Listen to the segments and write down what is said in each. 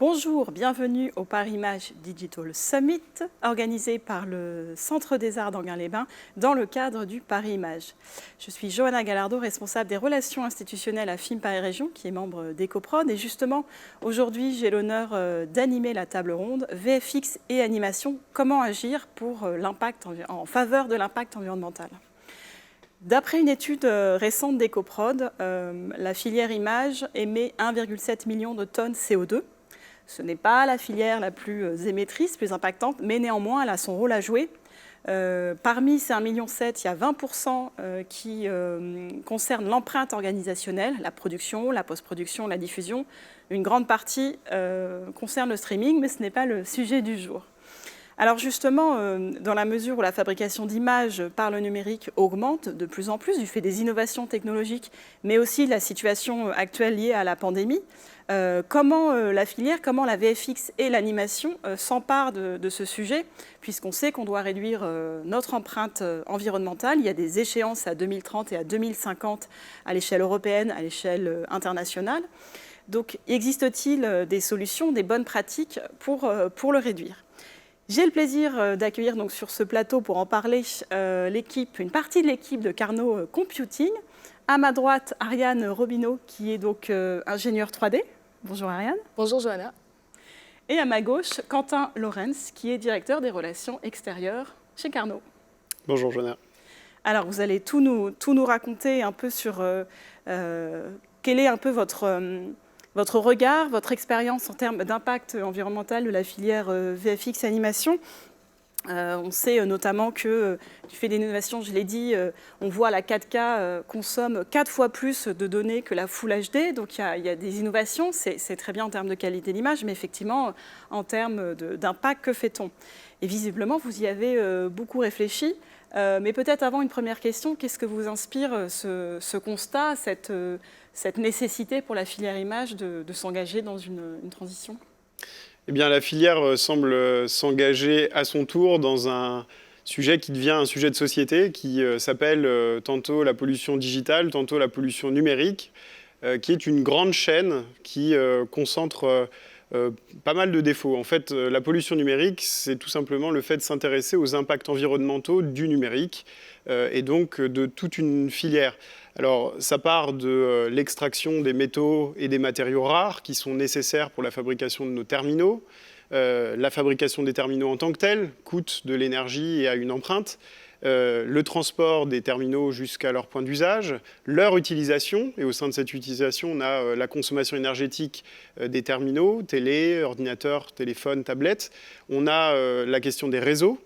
Bonjour, bienvenue au Paris Image Digital Summit, organisé par le Centre des Arts d'Anguin-les-Bains dans le cadre du Paris Image. Je suis Johanna Gallardo, responsable des relations institutionnelles à Film Paris Région, qui est membre d'EcoProd. Et justement, aujourd'hui, j'ai l'honneur d'animer la table ronde VFX et animation, comment agir pour en faveur de l'impact environnemental. D'après une étude récente d'EcoProd, la filière image émet 1,7 million de tonnes CO2. Ce n'est pas la filière la plus émettrice, plus impactante, mais néanmoins, elle a son rôle à jouer. Parmi ces 1,7 million, il y a 20% qui concernent l'empreinte organisationnelle, la production, la post-production, la diffusion. Une grande partie concerne le streaming, mais ce n'est pas le sujet du jour. Alors justement, dans la mesure où la fabrication d'images par le numérique augmente de plus en plus du fait des innovations technologiques, mais aussi de la situation actuelle liée à la pandémie, comment la filière, comment la VFX et l'animation s'emparent de ce sujet, puisqu'on sait qu'on doit réduire notre empreinte environnementale. Il y a des échéances à 2030 et à 2050 à l'échelle européenne, à l'échelle internationale. Donc, existe-t-il des solutions, des bonnes pratiques pour le réduire ? J'ai le plaisir d'accueillir donc sur ce plateau pour en parler une partie de l'équipe de Carnot Computing. À ma droite, Ariane Robineau, qui est donc ingénieure 3D. Bonjour Ariane. Bonjour Johanna. Et à ma gauche, Quentin Lorenz, qui est directeur des relations extérieures chez Carnot. Bonjour Johanna. Alors vous allez tout nous raconter un peu sur quel est un peu votre regard, votre expérience en termes d'impact environnemental de la filière VFX animation. On sait notamment que du fait des innovations, je l'ai dit, on voit la 4K consomme 4 fois plus de données que la Full HD. Donc il y a des innovations, c'est très bien en termes de qualité d'image, mais effectivement, en termes d'impact, que fait-on ? Et visiblement, vous y avez beaucoup réfléchi. Mais peut-être avant une première question, qu'est-ce que vous inspire ce constat, cette nécessité pour la filière image de s'engager dans une transition ? Eh bien, la filière semble s'engager à son tour dans un sujet qui devient un sujet de société, qui s'appelle tantôt la pollution digitale, tantôt la pollution numérique, qui est une grande chaîne qui concentre pas mal de défauts. En fait, la pollution numérique, c'est tout simplement le fait de s'intéresser aux impacts environnementaux du numérique et donc de toute une filière. Alors, ça part de l'extraction des métaux et des matériaux rares qui sont nécessaires pour la fabrication de nos terminaux. La fabrication des terminaux en tant que telle coûte de l'énergie et a une empreinte. Le transport des terminaux jusqu'à leur point d'usage, leur utilisation, et au sein de cette utilisation, on a la consommation énergétique des terminaux, télé, ordinateurs, téléphones, tablettes. On a la question des réseaux,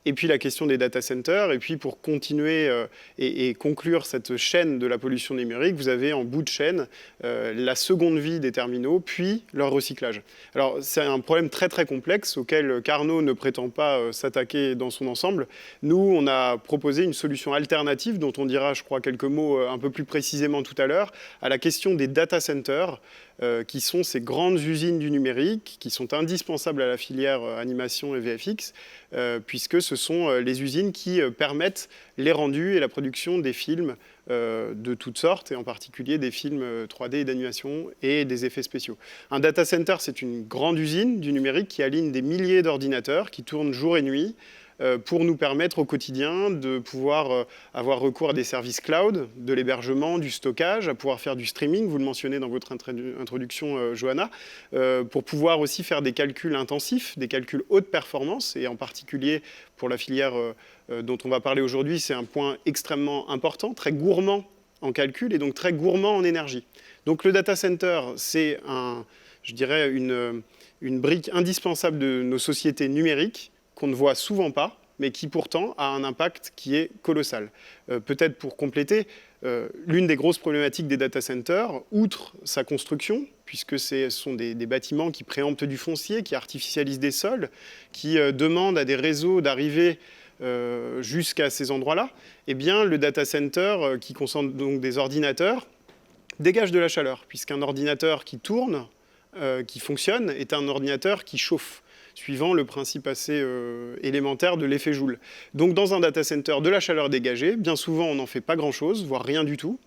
et puis la question des data centers. Et puis pour continuer et conclure cette chaîne de la pollution numérique, vous avez en bout de chaîne la seconde vie des terminaux, puis leur recyclage. Alors c'est un problème très très complexe auquel Carnot ne prétend pas s'attaquer dans son ensemble. Nous, on a proposé une solution alternative dont on dira, je crois, quelques mots un peu plus précisément tout à l'heure, à la question des data centers, qui sont ces grandes usines du numérique, qui sont indispensables à la filière animation et VFX, puisque ce sont les usines qui permettent les rendus et la production des films de toutes sortes, et en particulier des films 3D et d'animation et des effets spéciaux. Un data center, c'est une grande usine du numérique qui aligne des milliers d'ordinateurs qui tournent jour et nuit, pour nous permettre au quotidien de pouvoir avoir recours à des services cloud, de l'hébergement, du stockage, à pouvoir faire du streaming, vous le mentionnez dans votre introduction, Johanna, pour pouvoir aussi faire des calculs intensifs, des calculs haute performance, et en particulier pour la filière dont on va parler aujourd'hui, c'est un point extrêmement important, très gourmand en calcul et donc très gourmand en énergie. Donc le data center, c'est une brique indispensable de nos sociétés numériques, qu'on ne voit souvent pas, mais qui pourtant a un impact qui est colossal. Peut-être pour compléter, l'une des grosses problématiques des data centers, outre sa construction, puisque ce sont des bâtiments qui préemptent du foncier, qui artificialisent des sols, qui demandent à des réseaux d'arriver jusqu'à ces endroits-là, eh bien le data center, qui concentre donc des ordinateurs, dégage de la chaleur, puisqu'un ordinateur qui tourne, qui fonctionne, est un ordinateur qui chauffe, suivant le principe assez élémentaire de l'effet Joule. Donc dans un data center, de la chaleur dégagée, bien souvent on n'en fait pas grand-chose, voire rien du tout.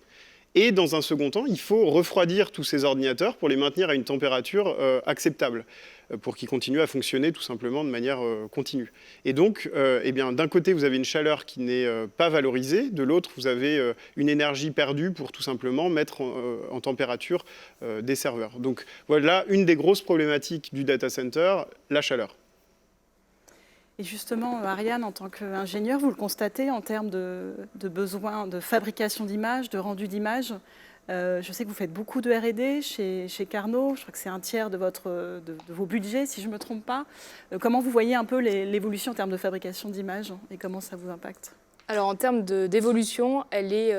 Et dans un second temps, il faut refroidir tous ces ordinateurs pour les maintenir à une température acceptable, pour qu'ils continuent à fonctionner tout simplement de manière continue. Et donc, eh bien, d'un côté, vous avez une chaleur qui n'est pas valorisée, de l'autre, vous avez une énergie perdue pour tout simplement mettre en température des serveurs. Donc voilà une des grosses problématiques du data center, la chaleur. Et justement, Ariane, en tant qu'ingénieur, vous le constatez en termes de besoins de fabrication d'images, de rendu d'images. Je sais que vous faites beaucoup de R&D chez Carnot. Je crois que c'est un tiers de vos budgets, si je ne me trompe pas. Comment vous voyez un peu l'évolution en termes de fabrication d'images et comment ça vous impacte? Alors en termes d'évolution, elle est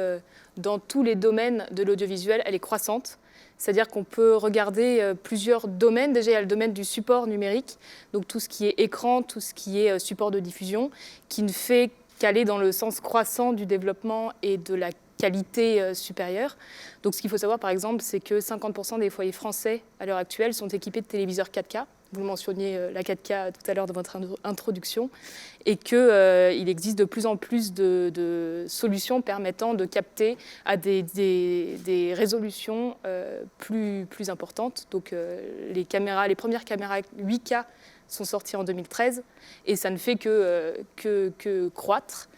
dans tous les domaines de l'audiovisuel, elle est croissante. C'est-à-dire qu'on peut regarder plusieurs domaines. Déjà, il y a le domaine du support numérique, donc tout ce qui est écran, tout ce qui est support de diffusion, qui ne fait qu'aller dans le sens croissant du développement et de la qualité supérieure. Donc ce qu'il faut savoir, par exemple, c'est que 50% des foyers français, à l'heure actuelle, sont équipés de téléviseurs 4K. Vous le mentionniez, la 4K, tout à l'heure dans votre introduction, et qu'il existe de plus en plus de solutions permettant de capter à des résolutions plus importantes. Donc les premières caméras 8K sont sorties en 2013, et ça ne fait que croître.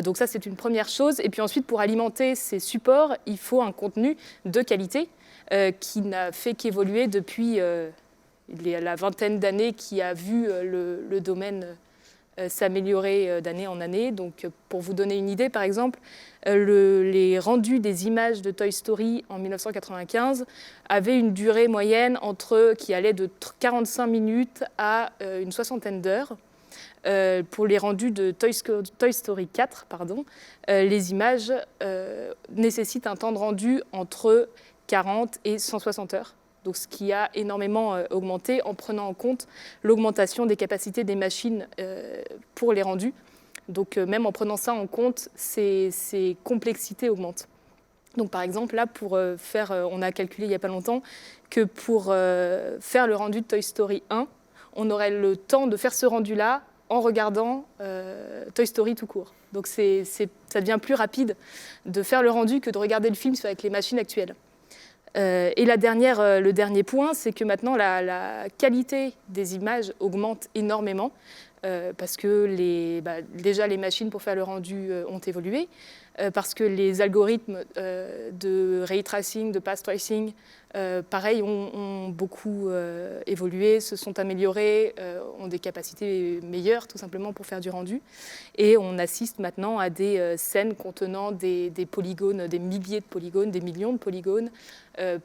Donc ça, c'est une première chose. Et puis ensuite, pour alimenter ces supports, il faut un contenu de qualité qui n'a fait qu'évoluer depuis la vingtaine d'années, qui a vu le domaine s'améliorer d'année en année. Donc, pour vous donner une idée, par exemple, les rendus des images de Toy Story en 1995 avaient une durée moyenne qui allait de 45 minutes à une soixantaine d'heures. Pour les rendus de Toy Story 4, les images nécessitent un temps de rendu entre 40 et 160 heures. Donc, ce qui a énormément augmenté en prenant en compte l'augmentation des capacités des machines pour les rendus. Donc, même en prenant ça en compte, ces complexités augmentent. Donc, par exemple, là, on a calculé il n'y a pas longtemps que pour faire le rendu de Toy Story 1, on aurait le temps de faire ce rendu-là en regardant Toy Story tout court. Donc, ça devient plus rapide de faire le rendu que de regarder le film avec les machines actuelles. Et le dernier point, c'est que maintenant, la qualité des images augmente énormément parce que déjà les machines pour faire le rendu ont évolué, parce que les algorithmes de ray tracing, de path tracing, pareil, ont beaucoup évolué, se sont améliorés, ont des capacités meilleures tout simplement pour faire du rendu. Et on assiste maintenant à des scènes contenant des polygones, des milliers de polygones, des millions de polygones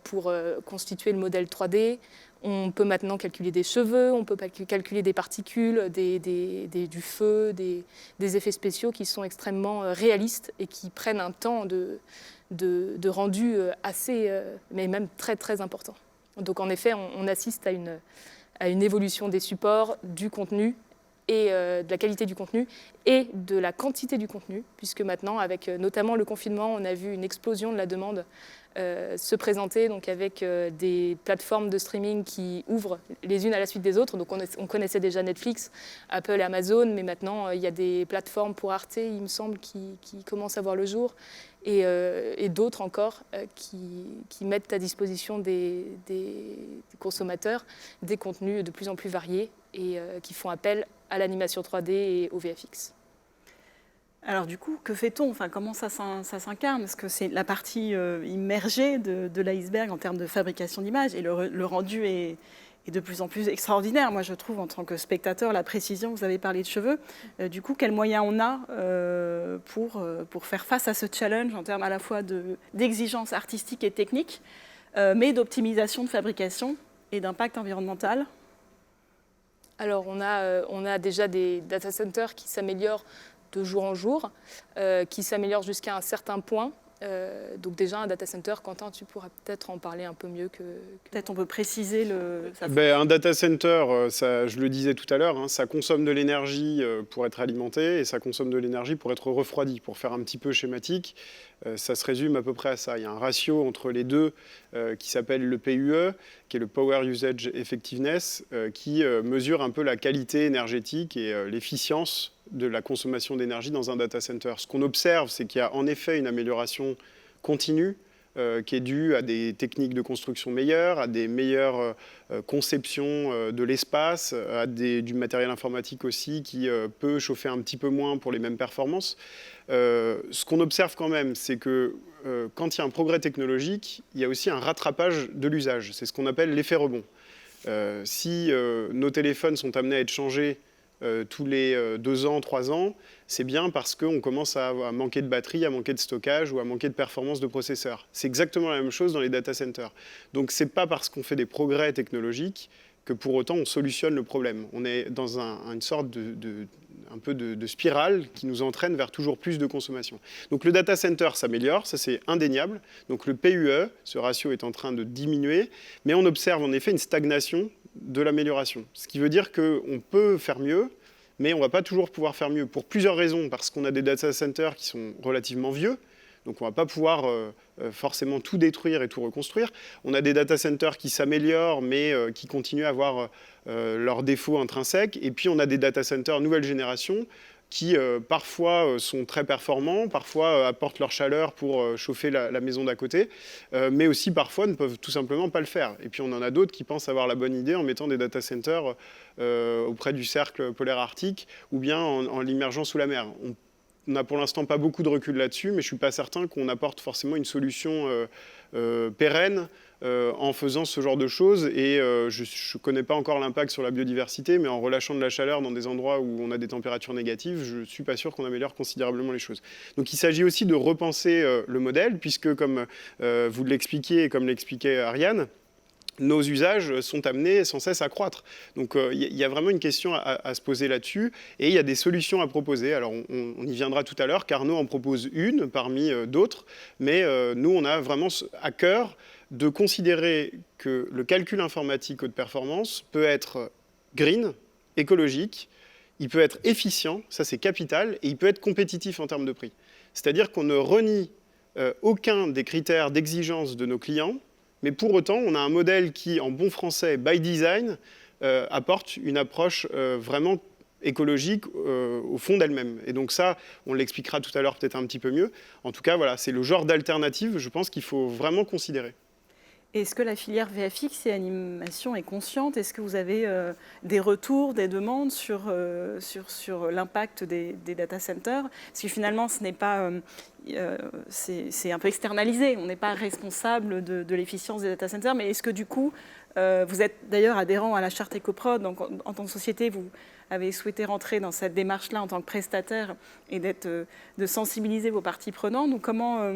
pour constituer le modèle 3D. On peut maintenant calculer des cheveux, on peut calculer des particules, du feu, des effets spéciaux qui sont extrêmement réalistes et qui prennent un temps de rendu assez, mais même très, très important. Donc en effet, on assiste à une évolution des supports, du contenu, et de la qualité du contenu et de la quantité du contenu, puisque maintenant, avec notamment le confinement, on a vu une explosion de la demande se présenter, donc avec des plateformes de streaming qui ouvrent les unes à la suite des autres. Donc on connaissait déjà Netflix, Apple et Amazon, mais maintenant il y a des plateformes pour Arte, il me semble, qui commencent à voir le jour, et d'autres encore qui mettent à disposition des consommateurs des contenus de plus en plus variés et qui font appel à l'animation 3D et au VFX. Alors du coup, que fait-on? Enfin, comment ça s'incarne? Parce que c'est la partie immergée de l'iceberg en termes de fabrication d'images, et le rendu est de plus en plus extraordinaire. Moi, je trouve, en tant que spectateur, la précision, vous avez parlé de cheveux. Du coup, quels moyens on a pour faire face à ce challenge en termes à la fois d'exigences artistiques et techniques, mais d'optimisation de fabrication et d'impact environnemental? Alors, on a déjà des data centers qui s'améliorent de jour en jour, qui s'améliorent jusqu'à un certain point. Donc déjà, un data center, Quentin, tu pourras peut-être en parler un peu mieux que... Peut-être on peut préciser un data center, je le disais tout à l'heure, ça consomme de l'énergie pour être alimenté et ça consomme de l'énergie pour être refroidi. Pour faire un petit peu schématique, ça se résume à peu près à ça. Il y a un ratio entre les deux qui s'appelle le PUE, qui est le Power Usage Effectiveness, qui mesure un peu la qualité énergétique et l'efficience de la consommation d'énergie dans un data center. Ce qu'on observe, c'est qu'il y a en effet une amélioration continue qui est due à des techniques de construction meilleures, à des meilleures conceptions de l'espace, à du matériel informatique aussi qui peut chauffer un petit peu moins pour les mêmes performances. Ce qu'on observe quand même, c'est que quand il y a un progrès technologique, il y a aussi un rattrapage de l'usage. C'est ce qu'on appelle l'effet rebond. Si nos téléphones sont amenés à être changés tous les 2 ans, 3 ans, c'est bien parce qu'on commence à manquer de batterie, à manquer de stockage ou à manquer de performance de processeur. C'est exactement la même chose dans les data centers. Donc ce n'est pas parce qu'on fait des progrès technologiques que pour autant on solutionne le problème. On est dans une sorte un peu de spirale qui nous entraîne vers toujours plus de consommation. Donc le data center s'améliore, ça c'est indéniable. Donc le PUE, ce ratio est en train de diminuer, mais on observe en effet une stagnation de l'amélioration. Ce qui veut dire qu'on peut faire mieux, mais on ne va pas toujours pouvoir faire mieux pour plusieurs raisons, parce qu'on a des data centers qui sont relativement vieux, donc on ne va pas pouvoir forcément tout détruire et tout reconstruire. On a des data centers qui s'améliorent, mais qui continuent à avoir leurs défauts intrinsèques. Et puis on a des data centers nouvelle génération qui parfois sont très performants, parfois apportent leur chaleur pour chauffer la maison d'à côté, mais aussi parfois ne peuvent tout simplement pas le faire. Et puis on en a d'autres qui pensent avoir la bonne idée en mettant des data centers auprès du cercle polaire arctique ou bien en l'immergeant sous la mer. On n'a pour l'instant pas beaucoup de recul là-dessus, mais je ne suis pas certain qu'on apporte forcément une solution pérenne en faisant ce genre de choses. Et je ne connais pas encore l'impact sur la biodiversité, mais en relâchant de la chaleur dans des endroits où on a des températures négatives, je ne suis pas sûr qu'on améliore considérablement les choses. Donc il s'agit aussi de repenser le modèle, puisque comme vous l'expliquiez et comme l'expliquait Ariane, nos usages sont amenés sans cesse à croître. Donc il y a vraiment une question à se poser là-dessus et il y a des solutions à proposer. Alors on y viendra tout à l'heure, Carnot en propose une parmi d'autres, mais nous on a vraiment à cœur de considérer que le calcul informatique haute performance peut être green, écologique, il peut être efficient, ça c'est capital, et il peut être compétitif en termes de prix. C'est-à-dire qu'on ne renie aucun des critères d'exigence de nos clients, mais pour autant, on a un modèle qui, en bon français, by design, apporte une approche vraiment écologique au fond d'elle-même. Et donc ça, on l'expliquera tout à l'heure peut-être un petit peu mieux. En tout cas, voilà, c'est le genre d'alternative, je pense, qu'il faut vraiment considérer. Est-ce que la filière VFX et animation est consciente? Est-ce que vous avez des retours, des demandes sur l'impact des data centers? Parce que finalement, ce n'est pas, c'est un peu externalisé. On n'est pas responsable de l'efficience des data centers. Mais est-ce que du coup, vous êtes d'ailleurs adhérent à la charte EcoProd, donc en tant que société, vous avez souhaité rentrer dans cette démarche-là en tant que prestataire et de sensibiliser vos parties prenantes? Donc comment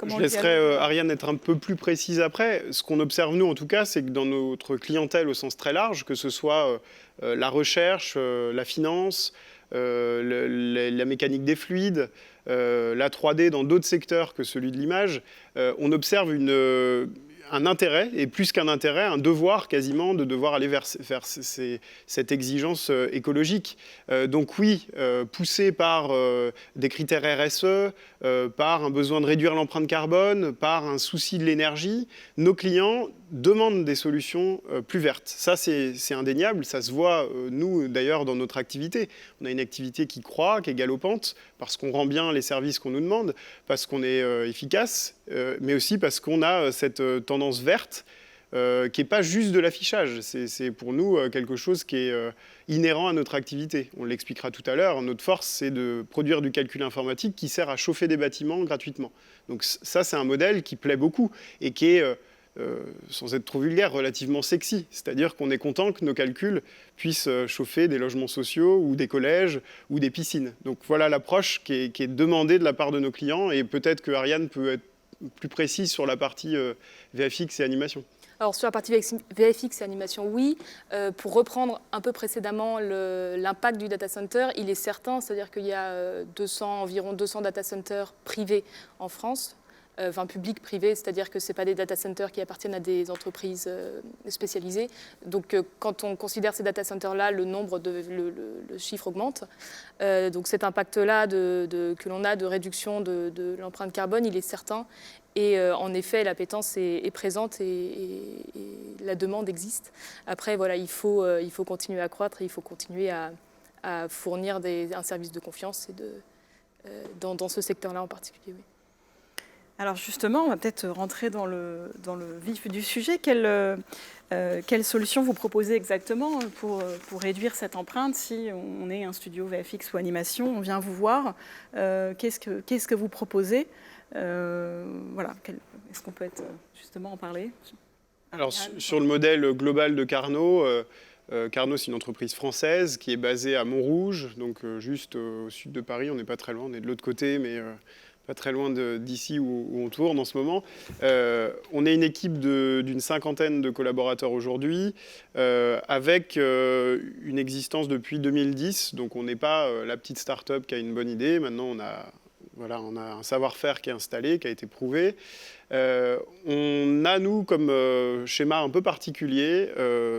je laisserai Ariane être un peu plus précise après. Ce qu'on observe, nous, en tout cas, c'est que dans notre clientèle au sens très large, que ce soit la recherche, la finance, la mécanique des fluides, la 3D dans d'autres secteurs que celui de l'image, on observe un intérêt, et plus qu'un intérêt, un devoir quasiment de devoir aller vers cette exigence écologique. Donc oui, poussé par des critères RSE, par un besoin de réduire l'empreinte carbone, par un souci de l'énergie, nos clients demandent des solutions plus vertes. Ça, c'est indéniable. Ça se voit, nous, d'ailleurs, dans notre activité. On a une activité qui croît, qui est galopante, parce qu'on rend bien les services qu'on nous demande, parce qu'on est efficace, mais aussi parce qu'on a cette tendance verte qui n'est pas juste de l'affichage. C'est pour nous quelque chose qui est inhérent à notre activité. On l'expliquera tout à l'heure. Notre force, c'est de produire du calcul informatique qui sert à chauffer des bâtiments gratuitement. Donc ça, c'est un modèle qui plaît beaucoup et qui est, sans être trop vulgaire, relativement sexy. C'est-à-dire qu'on est content que nos calculs puissent chauffer des logements sociaux ou des collèges ou des piscines. Donc voilà l'approche qui est demandée de la part de nos clients et peut-être que Ariane peut être plus précise sur la partie VFX et animation. Alors sur la partie VFX et animation, oui. Pour reprendre un peu précédemment l'impact du data center, il est certain, c'est-à-dire qu'il y a environ 200 data centers privés en France, enfin publics privés, c'est-à-dire que ce n'est pas des data centers qui appartiennent à des entreprises spécialisées. Donc quand on considère ces data centers-là, le chiffre augmente. Donc cet impact-là que l'on a de réduction de l'empreinte carbone, il est certain. Et en effet, l'appétence est présente et la demande existe. Après, voilà, il faut continuer à croître et il faut continuer à fournir un service de confiance dans ce secteur-là en particulier. Oui. Alors justement, on va peut-être rentrer dans le vif du sujet. Quelle solution vous proposez exactement pour réduire cette empreinte? Si on est un studio VFX ou animation, on vient vous voir, qu'est-ce que vous proposez? Voilà, est-ce qu'on peut justement en parler? Alors sur le modèle global de Carnot, Carnot, c'est une entreprise française qui est basée à Montrouge, donc juste au sud de Paris. On n'est pas très loin, on est de l'autre côté, mais pas très loin d'ici où on tourne en ce moment. On est une équipe d'une cinquantaine de collaborateurs aujourd'hui, avec une existence depuis 2010. Donc on n'est pas la petite start-up qui a une bonne idée. Maintenant, on a un savoir-faire qui est installé, qui a été prouvé. On a, nous, comme schéma un peu particulier,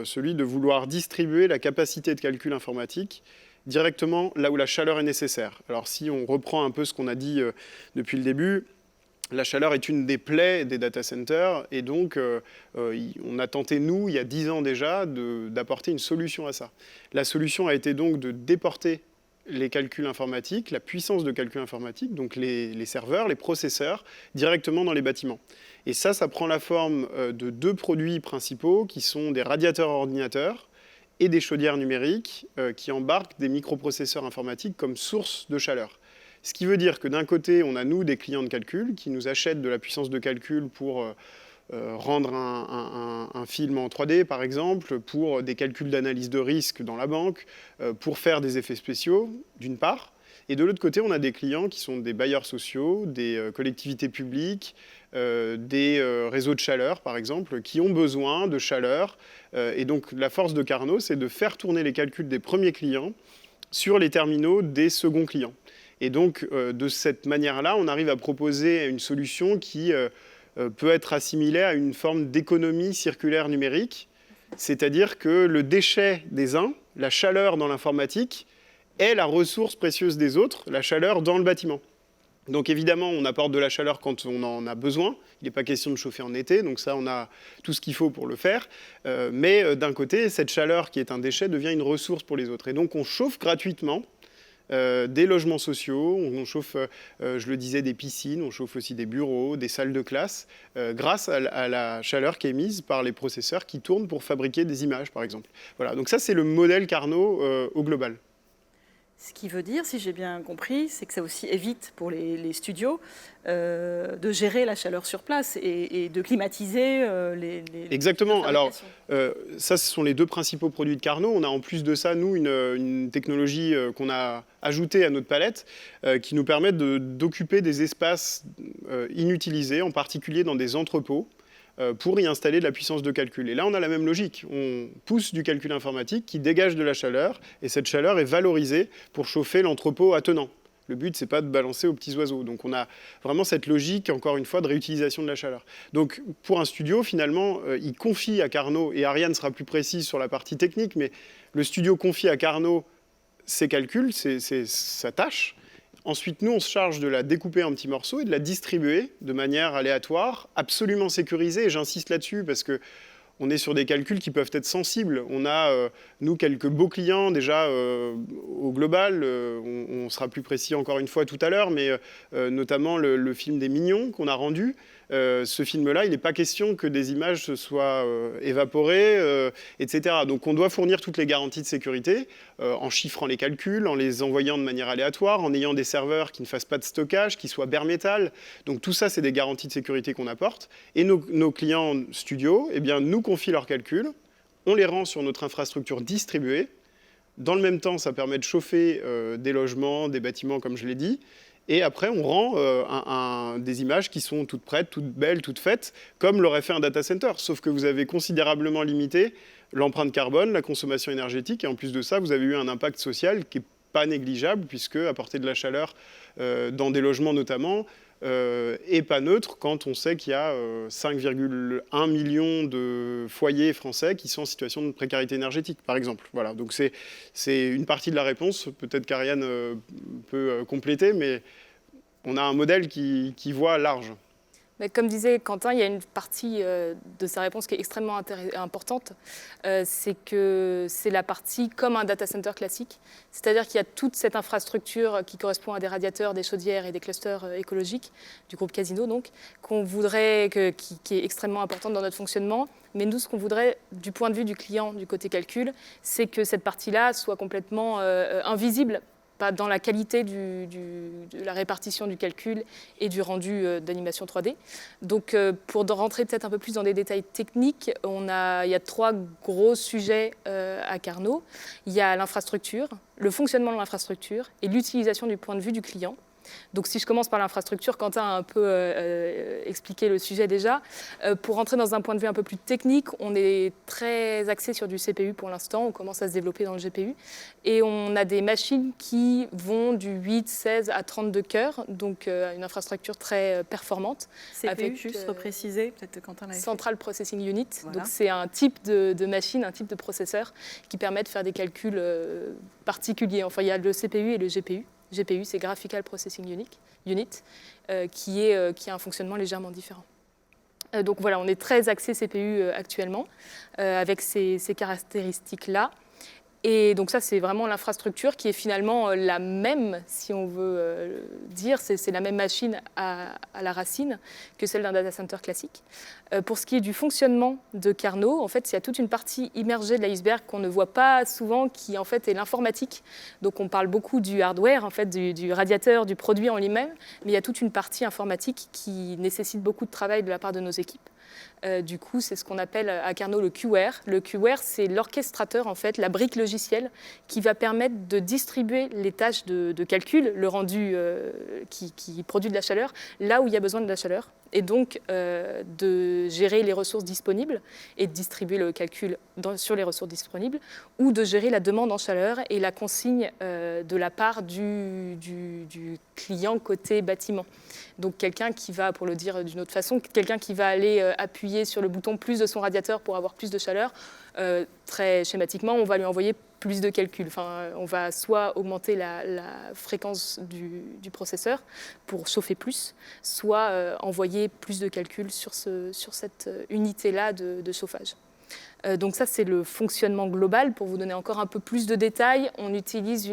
celui de vouloir distribuer la capacité de calcul informatique directement là où la chaleur est nécessaire. Alors si on reprend un peu ce qu'on a dit depuis le début, la chaleur est une des plaies des data centers et donc on a tenté, nous, il y a 10 ans déjà, d'apporter une solution à ça. La solution a été donc de déporter les calculs informatiques, la puissance de calcul informatique, donc les serveurs, les processeurs, directement dans les bâtiments. Et ça prend la forme de 2 produits principaux qui sont des radiateurs ordinateurs et des chaudières numériques qui embarquent des microprocesseurs informatiques comme source de chaleur. Ce qui veut dire que d'un côté, on a, nous, des clients de calcul qui nous achètent de la puissance de calcul pour rendre un film en 3D, par exemple, pour des calculs d'analyse de risque dans la banque, pour faire des effets spéciaux, d'une part. Et de l'autre côté, on a des clients qui sont des bailleurs sociaux, des collectivités publiques, des réseaux de chaleur, par exemple, qui ont besoin de chaleur. Et donc, la force de Carnot, c'est de faire tourner les calculs des premiers clients sur les terminaux des seconds clients. Et donc, de cette manière-là, on arrive à proposer une solution qui peut être assimilée à une forme d'économie circulaire numérique, c'est-à-dire que le déchet des uns, la chaleur dans l'informatique, est la ressource précieuse des autres, la chaleur dans le bâtiment. Donc évidemment, on apporte de la chaleur quand on en a besoin. Il n'est pas question de chauffer en été, donc ça, on a tout ce qu'il faut pour le faire. Mais d'un côté, cette chaleur qui est un déchet devient une ressource pour les autres. Et donc on chauffe gratuitement des logements sociaux, on chauffe, je le disais, des piscines, on chauffe aussi des bureaux, des salles de classe, grâce à la chaleur qui est émise par les processeurs qui tournent pour fabriquer des images, par exemple. Voilà, donc ça, c'est le modèle Carnot au global. Ce qui veut dire, si j'ai bien compris, c'est que ça aussi évite pour les studios de gérer la chaleur sur place et de climatiser les Exactement. Alors, ça, ce sont les 2 principaux produits de Carnot. On a en plus de ça, nous, une technologie qu'on a ajoutée à notre palette qui nous permet d'occuper des espaces inutilisés, en particulier dans des entrepôts, pour y installer de la puissance de calcul. Et là, on a la même logique. On pousse du calcul informatique qui dégage de la chaleur, et cette chaleur est valorisée pour chauffer l'entrepôt attenant. Le but, ce n'est pas de balancer aux petits oiseaux. Donc on a vraiment cette logique, encore une fois, de réutilisation de la chaleur. Donc pour un studio, finalement, il confie à Carnot, et Ariane sera plus précise sur la partie technique, mais le studio confie à Carnot ses calculs, sa tâche. Ensuite, nous, on se charge de la découper en petits morceaux et de la distribuer de manière aléatoire, absolument sécurisée. Et j'insiste là-dessus parce qu'on est sur des calculs qui peuvent être sensibles. On a, nous, quelques beaux clients déjà au global. On sera plus précis encore une fois tout à l'heure, mais notamment le film des Mignons qu'on a rendu. Ce film-là, il n'est pas question que des images se soient évaporées, etc. Donc on doit fournir toutes les garanties de sécurité en chiffrant les calculs, en les envoyant de manière aléatoire, en ayant des serveurs qui ne fassent pas de stockage, qui soient bare metal. Donc tout ça, c'est des garanties de sécurité qu'on apporte. Et nos clients studios, eh bien, nous confient leurs calculs, on les rend sur notre infrastructure distribuée. Dans le même temps, ça permet de chauffer des logements, des bâtiments, comme je l'ai dit. Et après, on rend des images qui sont toutes prêtes, toutes belles, toutes faites, comme l'aurait fait un data center. Sauf que vous avez considérablement limité l'empreinte carbone, la consommation énergétique. Et en plus de ça, vous avez eu un impact social qui n'est pas négligeable, puisque apporter de la chaleur dans des logements notamment est pas neutre quand on sait qu'il y a 5,1 millions de foyers français qui sont en situation de précarité énergétique, par exemple. Voilà, donc c'est une partie de la réponse. Peut-être qu'Ariane peut compléter, mais on a un modèle qui voit large. Mais comme disait Quentin, il y a une partie de sa réponse qui est extrêmement importante. C'est que c'est la partie comme un data center classique. C'est-à-dire qu'il y a toute cette infrastructure qui correspond à des radiateurs, des chaudières et des clusters écologiques du groupe Casino, donc, qu'on voudrait, qui est extrêmement importante dans notre fonctionnement. Mais nous, ce qu'on voudrait, du point de vue du client, du côté calcul, c'est que cette partie-là soit complètement invisible dans la qualité de la répartition du calcul et du rendu d'animation 3D. Donc, pour rentrer peut-être un peu plus dans des détails techniques, il y a 3 gros sujets à Carnot. Il y a l'infrastructure, le fonctionnement de l'infrastructure et l'utilisation du point de vue du client. Donc si je commence par l'infrastructure, Quentin a un peu expliqué le sujet déjà. Pour rentrer dans un point de vue un peu plus technique, on est très axé sur du CPU pour l'instant, on commence à se développer dans le GPU. Et on a des machines qui vont du 8, 16 à 32 cœurs, donc une infrastructure très performante. CPU, avec, juste repréciser, peut-être Quentin l'avait fait. Central Processing Unit, Voilà. donc c'est un type de machine, un type de processeur qui permet de faire des calculs particuliers. Enfin, il y a le CPU et le GPU. GPU, c'est Graphical Processing Unit, qui a un fonctionnement légèrement différent. Donc voilà, on est très axé CPU actuellement, avec ces caractéristiques-là. Et donc ça, c'est vraiment l'infrastructure qui est finalement la même, si on veut dire, c'est la même machine à la racine que celle d'un data center classique. Pour ce qui est du fonctionnement de Carnot, en fait, il y a toute une partie immergée de l'iceberg qu'on ne voit pas souvent, qui en fait est l'informatique. Donc on parle beaucoup du hardware, en fait, du radiateur, du produit en lui-même, mais il y a toute une partie informatique qui nécessite beaucoup de travail de la part de nos équipes. Du coup, c'est ce qu'on appelle à Carnot le QR. Le QR, c'est l'orchestrateur, en fait, la brique logicielle qui va permettre de distribuer les tâches de calcul, le rendu qui produit de la chaleur, là où il y a besoin de la chaleur, et donc de gérer les ressources disponibles et de distribuer le calcul sur les ressources disponibles, ou de gérer la demande en chaleur et la consigne de la part du client côté bâtiment. Donc quelqu'un qui va, pour le dire d'une autre façon, quelqu'un qui va aller appuyer sur le bouton plus de son radiateur pour avoir plus de chaleur, très schématiquement, on va lui envoyer plus de calculs. Enfin, on va soit augmenter la fréquence du processeur pour chauffer plus, soit envoyer plus de calculs sur cette unité-là de chauffage. Donc ça, c'est le fonctionnement global. Pour vous donner encore un peu plus de détails, on utilise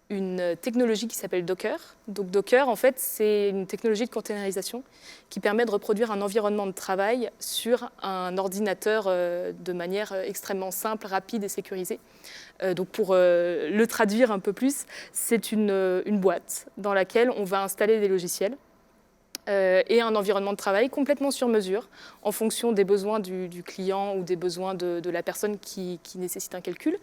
une technologie qui s'appelle Docker. Donc Docker, en fait, c'est une technologie de containerisation qui permet de reproduire un environnement de travail sur un ordinateur de manière extrêmement simple, rapide et sécurisée. Donc pour le traduire un peu plus, c'est une boîte dans laquelle on va installer des logiciels et un environnement de travail complètement sur mesure en fonction des besoins du client ou des besoins de la personne qui nécessite un calcul.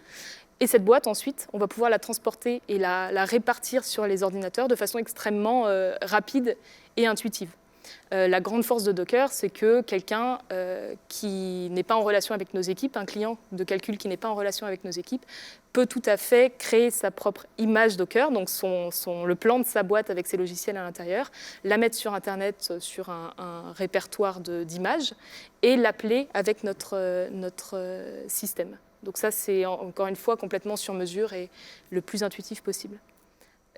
Et cette boîte, ensuite, on va pouvoir la transporter et la répartir sur les ordinateurs de façon extrêmement rapide et intuitive. La grande force de Docker, c'est que quelqu'un qui n'est pas en relation avec nos équipes, un client de calcul qui n'est pas en relation avec nos équipes, peut tout à fait créer sa propre image Docker, donc le plan de sa boîte avec ses logiciels à l'intérieur, la mettre sur Internet sur un répertoire d'images et l'appeler avec notre système. Donc ça, c'est encore une fois complètement sur mesure et le plus intuitif possible.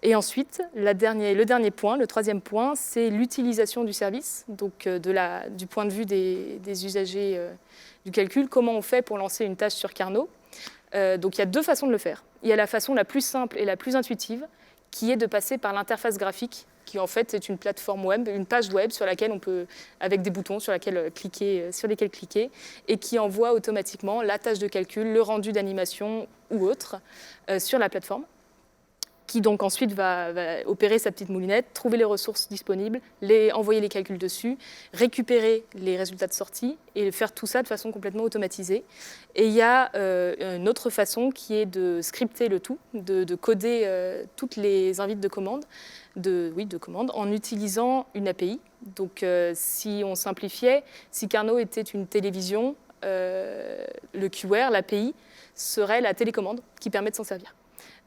Et ensuite, le dernier point, le troisième point, c'est l'utilisation du service, donc du point de vue des usagers du calcul. Comment on fait pour lancer une tâche sur Carnot ? Donc il y a 2 façons de le faire. Il y a la façon la plus simple et la plus intuitive, qui est de passer par l'interface graphique, qui en fait est une plateforme web, une page web sur laquelle on peut, avec des boutons sur lesquels cliquer, et qui envoie automatiquement la tâche de calcul, le rendu d'animation ou autre sur la plateforme, qui donc ensuite va opérer sa petite moulinette, trouver les ressources disponibles, envoyer les calculs dessus, récupérer les résultats de sortie et faire tout ça de façon complètement automatisée. Et il y a une autre façon qui est de scripter le tout, de coder toutes les invites de commande, en utilisant une API. Donc si on simplifiait, si Carnot était une télévision, le QR, l'API, serait la télécommande qui permet de s'en servir.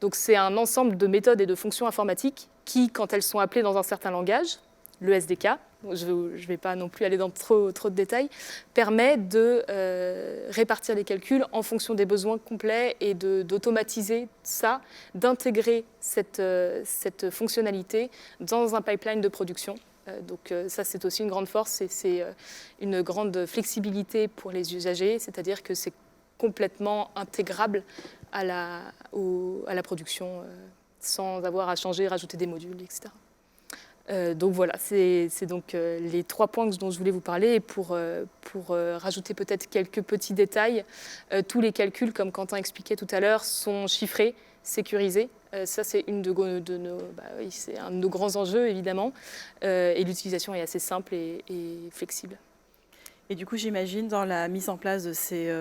Donc c'est un ensemble de méthodes et de fonctions informatiques qui, quand elles sont appelées dans un certain langage, le SDK, je ne vais pas non plus aller dans trop de détails, permet de répartir les calculs en fonction des besoins complets et d'automatiser ça, d'intégrer cette fonctionnalité dans un pipeline de production Donc ça, c'est aussi une grande force et c'est une grande flexibilité pour les usagers, c'est-à-dire que c'est complètement intégrable à la production sans avoir à changer, rajouter des modules, etc. Donc voilà, c'est donc les 3 points dont je voulais vous parler. Et pour rajouter peut-être quelques petits détails, tous les calculs, comme Quentin expliquait tout à l'heure, sont chiffrés, sécurisés. Ça, c'est un de nos grands enjeux, évidemment. Et l'utilisation est assez simple et flexible. Et du coup, j'imagine, dans la mise en place de ces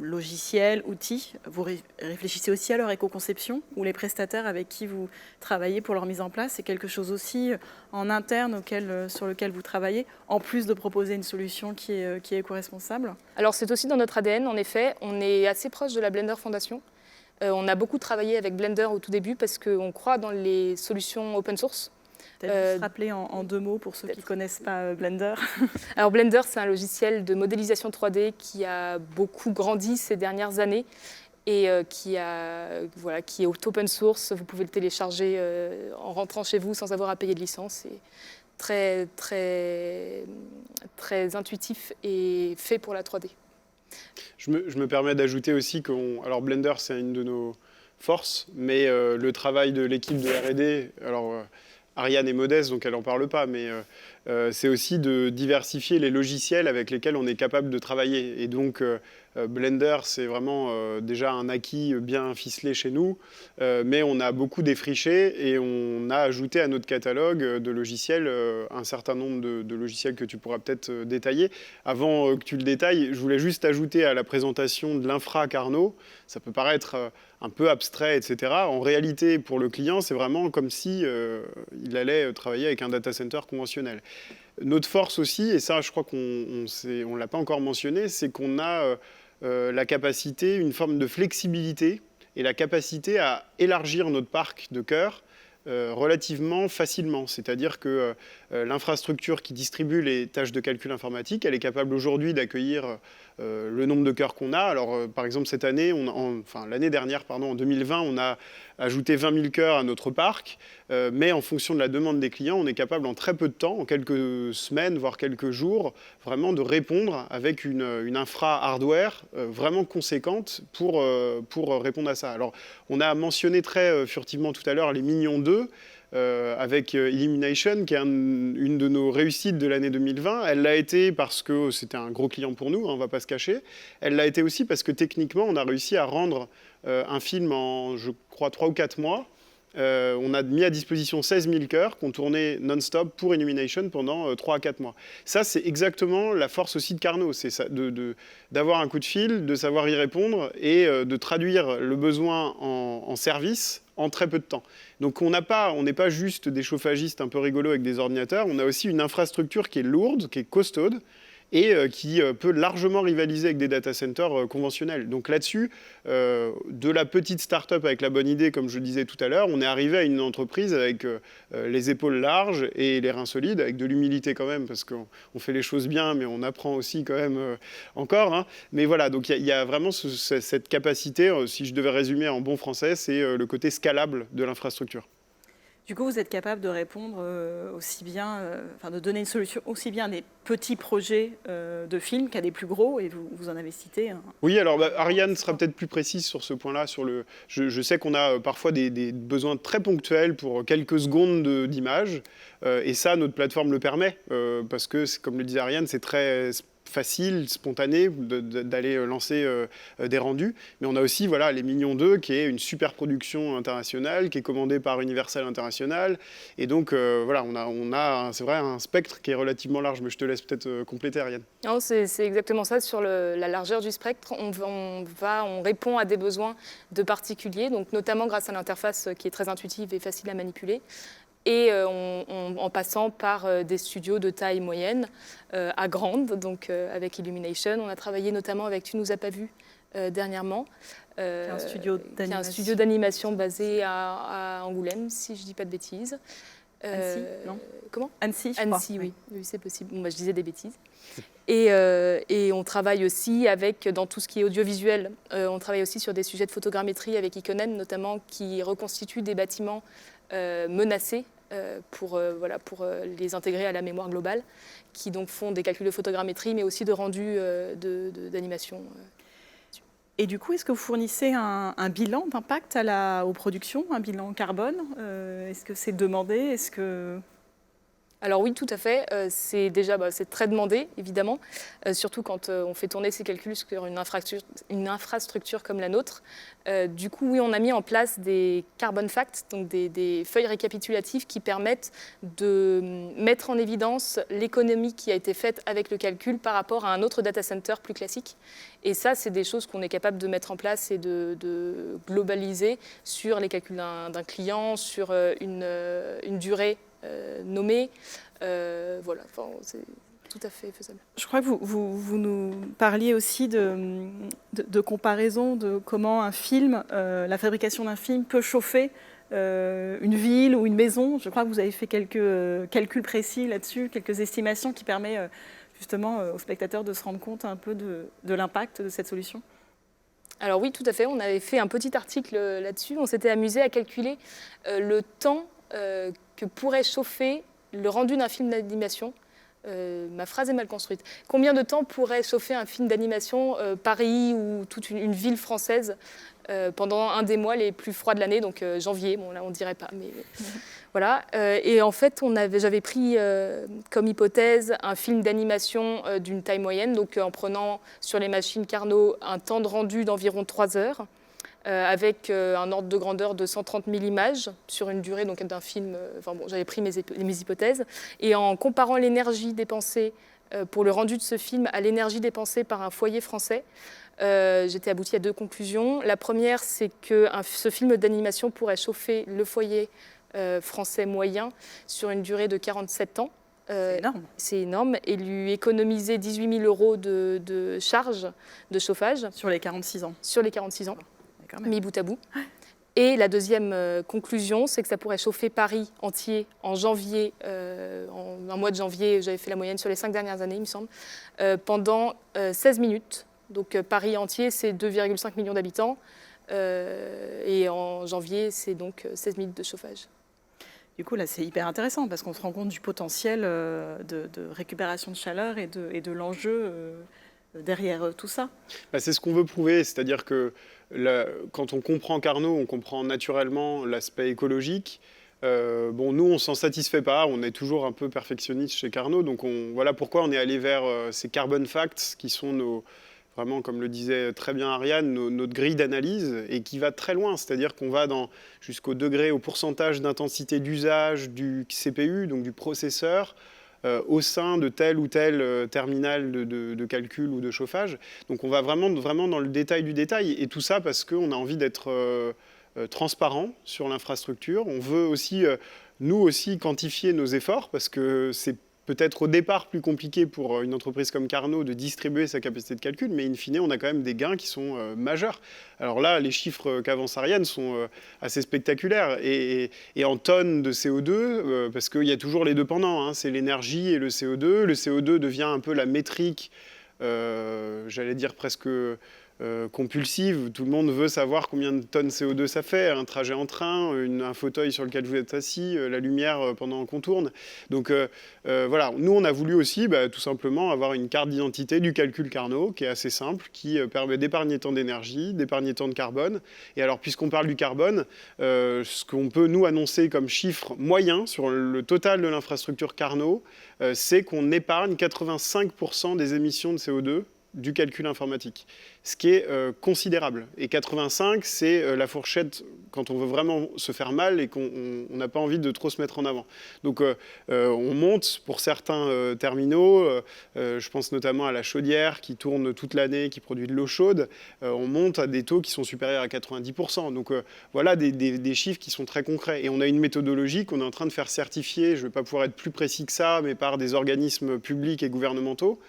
logiciels, outils, vous réfléchissez aussi à leur éco-conception, ou les prestataires avec qui vous travaillez pour leur mise en place, c'est quelque chose aussi en interne sur lequel vous travaillez, en plus de proposer une solution qui est éco-responsable? Alors, c'est aussi dans notre ADN, en effet. On est assez proche de la Blender Foundation. On a beaucoup travaillé avec Blender au tout début parce qu'on croit dans les solutions open source. Peut-être juste rappeler en 2 mots pour ceux qui ne connaissent pas Blender. Alors Blender, c'est un logiciel de modélisation 3D qui a beaucoup grandi ces dernières années et qui est open source. Vous pouvez le télécharger en rentrant chez vous sans avoir à payer de licence. C'est très, très, très intuitif et fait pour la 3D. Je me permets d'ajouter aussi alors Blender, c'est une de nos forces, mais le travail de l'équipe de R&D, alors Ariane est modeste, donc elle n'en parle pas, mais c'est aussi de diversifier les logiciels avec lesquels on est capable de travailler. Et donc, Blender, c'est vraiment déjà un acquis bien ficelé chez nous, mais on a beaucoup défriché et on a ajouté à notre catalogue de logiciels un certain nombre de logiciels que tu pourras peut-être détailler. Avant que tu le détailles, je voulais juste ajouter à la présentation de l'infra Carnot, ça peut paraître un peu abstrait, etc. En réalité, pour le client, c'est vraiment comme si il allait travailler avec un data center conventionnel. Notre force aussi, et ça, je crois qu'on ne l'a pas encore mentionné, c'est qu'on a la capacité, une forme de flexibilité et la capacité à élargir notre parc de cœur relativement facilement. C'est-à-dire que l'infrastructure qui distribue les tâches de calcul informatique, elle est capable aujourd'hui d'accueillir le nombre de cœurs qu'on a. Alors, par exemple, cette année, l'année dernière, en 2020, on a ajouté 20 000 cœurs à notre parc, mais en fonction de la demande des clients, on est capable en très peu de temps, en quelques semaines, voire quelques jours, vraiment de répondre avec une infra hardware vraiment conséquente pour répondre à ça. Alors, on a mentionné très furtivement tout à l'heure les Minions 2, avec Illumination, qui est une de nos réussites de l'année 2020. Elle l'a été parce que c'était un gros client pour nous, on ne va pas se cacher. Elle l'a été aussi parce que techniquement, on a réussi à rendre un film en, je crois, 3 ou 4 mois. On a mis à disposition 16 000 cœurs qu'on tournait non-stop pour Illumination pendant 3 à 4 mois. Ça, c'est exactement la force aussi de Carnot. C'est d'avoir un coup de fil, de savoir y répondre et de traduire le besoin en service en très peu de temps. Donc on n'est pas juste des chauffagistes un peu rigolos avec des ordinateurs, on a aussi une infrastructure qui est lourde, qui est costaude, et qui peut largement rivaliser avec des data centers conventionnels. Donc là-dessus, de la petite start-up avec la bonne idée, comme je le disais tout à l'heure, on est arrivé à une entreprise avec les épaules larges et les reins solides, avec de l'humilité quand même, parce qu'on fait les choses bien, mais on apprend aussi quand même encore. Hein. Mais voilà, donc il y a vraiment cette capacité, si je devais résumer en bon français, c'est le côté scalable de l'infrastructure. Du coup, vous êtes capable de répondre aussi bien, de donner une solution aussi bien à des petits projets de films qu'à des plus gros, et vous en avez cité. Hein. Oui, alors Ariane sera peut-être plus précise sur ce point-là. Je sais qu'on a parfois des besoins très ponctuels pour quelques secondes d'image, et ça, notre plateforme le permet, parce que, comme le disait Ariane, c'est très facile, spontané d'aller lancer des rendus. Mais on a aussi les Minions 2, qui est une super production internationale, qui est commandée par Universal International. Et donc, on a c'est vrai, un spectre qui est relativement large. Mais je te laisse peut-être compléter, Ariane. Non, c'est exactement ça. Sur la largeur du spectre, on répond à des besoins de particuliers, donc notamment grâce à l'interface qui est très intuitive et facile à manipuler. Et en passant par des studios de taille moyenne à grande, donc avec Illumination. On a travaillé notamment avec Tu nous as pas vu dernièrement, qui est un studio d'animation basé à Angoulême, si je ne dis pas de bêtises. Annecy, non ? Comment ? Annecy, je crois. Annecy, oui, c'est possible. Bon, je disais des bêtises. Et on travaille aussi dans tout ce qui est audiovisuel. On travaille aussi sur des sujets de photogrammétrie avec Iconen, notamment, qui reconstituent des bâtiments menacés pour les intégrer à la mémoire globale, qui donc font des calculs de photogrammétrie, mais aussi de rendu d'animation. Et du coup, est-ce que vous fournissez un bilan d'impact aux productions, un bilan carbone? Est-ce que c'est demandé? Alors oui, tout à fait. C'est très demandé, évidemment, surtout quand on fait tourner ces calculs sur une infrastructure comme la nôtre. Du coup, oui, on a mis en place des carbon facts, donc des feuilles récapitulatives qui permettent de mettre en évidence l'économie qui a été faite avec le calcul par rapport à un autre data center plus classique. Et ça, c'est des choses qu'on est capable de mettre en place et de globaliser sur les calculs d'un client, sur une durée nommée. Voilà, enfin, c'est tout à fait faisable. Je crois que vous nous parliez aussi de comparaison de comment un film, la fabrication d'un film peut chauffer une ville ou une maison. Je crois que vous avez fait quelques calculs précis là-dessus, quelques estimations qui permettent justement aux spectateurs de se rendre compte un peu de l'impact de cette solution. Alors oui, tout à fait. On avait fait un petit article là-dessus. On s'était amusé à calculer le temps que pourrait chauffer le rendu d'un film d'animation. Ma phrase est mal construite. Combien de temps pourrait chauffer un film d'animation Paris ou toute une ville française pendant un des mois les plus froids de l'année, donc janvier, bon là on ne dirait pas, mais voilà. Et en fait, j'avais pris comme hypothèse un film d'animation d'une taille moyenne, donc en prenant sur les machines Carnot un temps de rendu d'environ 3 heures, avec un ordre de grandeur de 130 000 images sur une durée donc, d'un film. J'avais pris mes hypothèses. Et en comparant l'énergie dépensée pour le rendu de ce film à l'énergie dépensée par un foyer français, j'étais aboutie à 2 conclusions. La première, c'est que ce film d'animation pourrait chauffer le foyer français moyen sur une durée de 47 ans. C'est énorme. C'est énorme. Et lui économiser 18 000 € de charges de chauffage. Sur les 46 ans. Sur les 46 ans. Mis bout à bout. Et la deuxième conclusion, c'est que ça pourrait chauffer Paris entier en janvier, en mois de janvier, j'avais fait la moyenne sur les 5 dernières années, il me semble, pendant 16 minutes. Donc Paris entier, c'est 2,5 millions d'habitants. Et en janvier, c'est donc 16 minutes de chauffage. Du coup, là, c'est hyper intéressant parce qu'on se rend compte du potentiel de récupération de chaleur et de l'enjeu derrière tout ça. C'est ce qu'on veut prouver, c'est-à-dire que quand on comprend Carnot, on comprend naturellement l'aspect écologique. Nous, on ne s'en satisfait pas, on est toujours un peu perfectionniste chez Carnot, donc voilà pourquoi on est allé vers ces carbon facts qui sont vraiment, comme le disait très bien Ariane, notre grille d'analyse et qui va très loin, c'est-à-dire qu'on va jusqu'au degré, au pourcentage d'intensité d'usage du CPU, donc du processeur, au sein de tel ou tel terminal de calcul ou de chauffage. Donc on va vraiment dans le détail du détail. Et tout ça parce qu'on a envie d'être transparent sur l'infrastructure. On veut aussi, nous aussi, quantifier nos efforts parce que c'est peut-être au départ plus compliqué pour une entreprise comme Carnot de distribuer sa capacité de calcul, mais in fine, on a quand même des gains qui sont majeurs. Alors là, les chiffres qu'avance Ariane sont assez spectaculaires. Et en tonnes de CO2, parce qu'il y a toujours les deux pendants, hein, c'est l'énergie et le CO2. Le CO2 devient un peu la métrique, j'allais dire presque compulsive. Tout le monde veut savoir combien de tonnes CO2 ça fait, un trajet en train, un fauteuil sur lequel vous êtes assis, la lumière pendant qu'on tourne. Donc voilà, nous on a voulu aussi tout simplement avoir une carte d'identité du calcul Carnot qui est assez simple, qui permet d'épargner tant d'énergie, d'épargner tant de carbone. Et alors puisqu'on parle du carbone, ce qu'on peut nous annoncer comme chiffre moyen sur le total de l'infrastructure Carnot, c'est qu'on épargne 85% des émissions de CO2 du calcul informatique, ce qui est considérable. Et 85, c'est la fourchette quand on veut vraiment se faire mal et qu'on n'a pas envie de trop se mettre en avant. Donc on monte pour certains terminaux, je pense notamment à la chaudière qui tourne toute l'année, qui produit de l'eau chaude, on monte à des taux qui sont supérieurs à 90%. Donc voilà des chiffres qui sont très concrets. Et on a une méthodologie qu'on est en train de faire certifier, je ne vais pas pouvoir être plus précis que ça, mais par des organismes publics et gouvernementaux,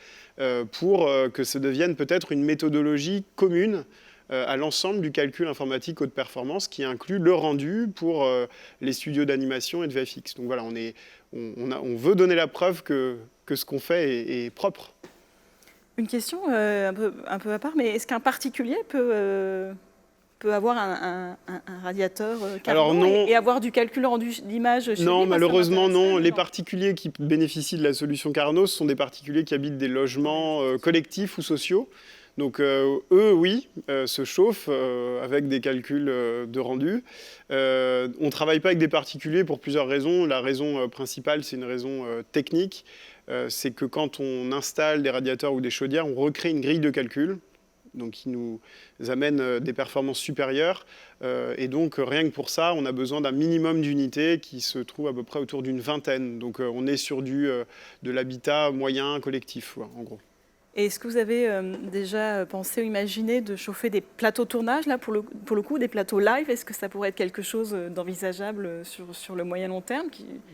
pour que ça devienne peut-être une méthodologie commune à l'ensemble du calcul informatique haute performance qui inclut le rendu pour les studios d'animation et de VFX. Donc voilà, on veut donner la preuve que ce qu'on fait est propre. Une question un peu à part, mais est-ce qu'un particulier peut peut avoir un radiateur Alors Carnot non. et avoir du calcul rendu d'image chez Non, lui? Moi, ça malheureusement non. m'intéresserait, mais Les non. particuliers qui bénéficient de la solution Carnot, ce sont des particuliers qui habitent des logements collectifs ou sociaux. Donc eux, oui, se chauffent avec des calculs de rendu. On ne travaille pas avec des particuliers pour plusieurs raisons. La raison principale, c'est une raison technique. C'est que quand on installe des radiateurs ou des chaudières, on recrée une grille de calcul, donc qui nous amène des performances supérieures. Et donc rien que pour ça, on a besoin d'un minimum d'unités qui se trouve à peu près autour d'une vingtaine. Donc on est sur de l'habitat moyen collectif, en gros. Et est-ce que vous avez déjà pensé ou imaginé de chauffer des plateaux tournage, là, pour le coup, des plateaux live? Est-ce que ça pourrait être quelque chose d'envisageable sur le moyen long terme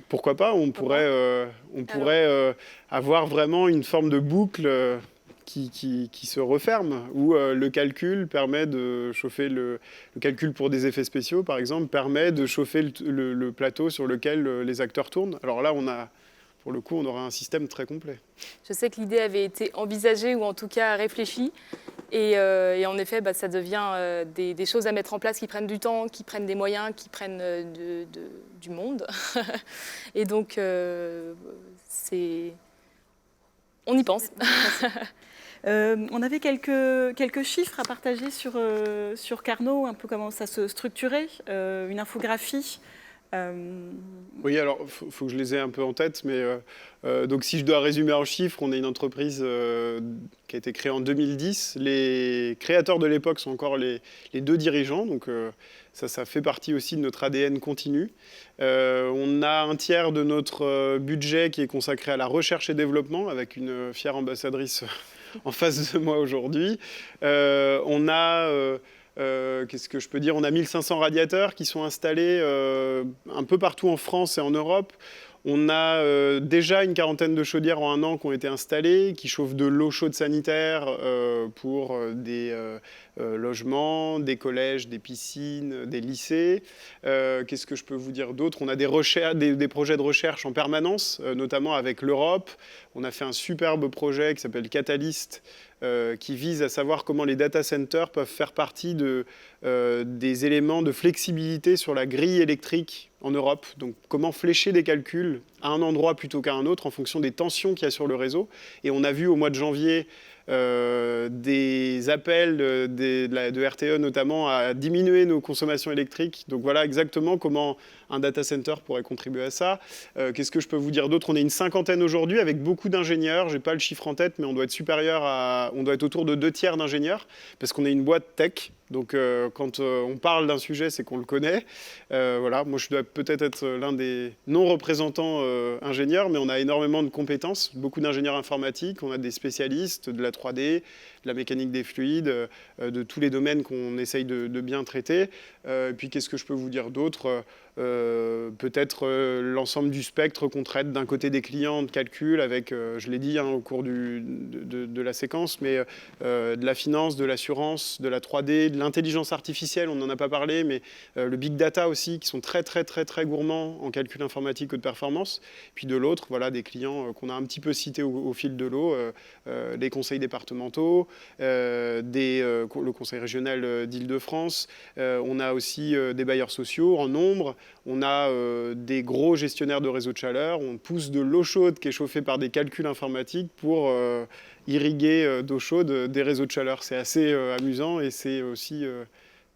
Pourquoi pas? On pourrait avoir vraiment une forme de boucle qui se referme, où le calcul permet de chauffer le calcul pour des effets spéciaux, par exemple, permet de chauffer le plateau sur lequel les acteurs tournent. Alors là, pour le coup, on aura un système très complet. Je sais que l'idée avait été envisagée ou en tout cas réfléchie. Et en effet, ça devient des choses à mettre en place qui prennent du temps, qui prennent des moyens, qui prennent du monde. Et donc, on y pense. On avait quelques chiffres à partager sur Carnot, un peu comment ça se structurait, une infographie. Oui, alors il faut que je les ai un peu en tête, mais donc si je dois résumer en chiffres, on est une entreprise qui a été créée en 2010. Les créateurs de l'époque sont encore les deux dirigeants, donc ça fait partie aussi de notre ADN continu. On a un tiers de notre budget qui est consacré à la recherche et développement, avec une fière ambassadrice en face de moi aujourd'hui. On a... qu'est-ce que je peux dire? On a 1500 radiateurs qui sont installés un peu partout en France et en Europe. On a déjà une quarantaine de chaudières en un an qui ont été installées, qui chauffent de l'eau chaude sanitaire pour des logements, des collèges, des piscines, des lycées. Qu'est-ce que je peux vous dire d'autre? On a des projets de recherche en permanence, notamment avec l'Europe. On a fait un superbe projet qui s'appelle Catalyst, qui vise à savoir comment les data centers peuvent faire partie des éléments de flexibilité sur la grille électrique en Europe. Donc comment flécher des calculs à un endroit plutôt qu'à un autre en fonction des tensions qu'il y a sur le réseau. Et on a vu au mois de janvier des appels de RTE notamment à diminuer nos consommations électriques. Donc voilà exactement comment un data center pourrait contribuer à ça. Qu'est-ce que je peux vous dire d'autre? On est une cinquantaine aujourd'hui avec beaucoup d'ingénieurs. Je n'ai pas le chiffre en tête, mais on doit être autour de 2 tiers d'ingénieurs parce qu'on est une boîte tech. Donc quand on parle d'un sujet, c'est qu'on le connaît. Voilà, moi je dois peut-être être l'un des non-représentants ingénieurs, mais on a énormément de compétences, beaucoup d'ingénieurs informatiques, on a des spécialistes de la 3D, de la mécanique des fluides, de tous les domaines qu'on essaye de bien traiter. Et puis qu'est-ce que je peux vous dire d'autre? Peut-être l'ensemble du spectre qu'on traite d'un côté des clients de calcul avec, je l'ai dit au cours de la séquence, mais de la finance, de l'assurance, de la 3D, de l'intelligence artificielle, on n'en a pas parlé, mais le big data aussi, qui sont très très très très gourmands en calcul informatique ou de performance. Puis de l'autre, voilà, des clients qu'on a un petit peu cités au fil de l'eau, les conseils départementaux, le conseil régional d'Île-de-France. On a aussi des bailleurs sociaux en nombre. On a des gros gestionnaires de réseaux de chaleur. On pousse de l'eau chaude qui est chauffée par des calculs informatiques pour irriguer d'eau chaude des réseaux de chaleur. C'est assez amusant et c'est aussi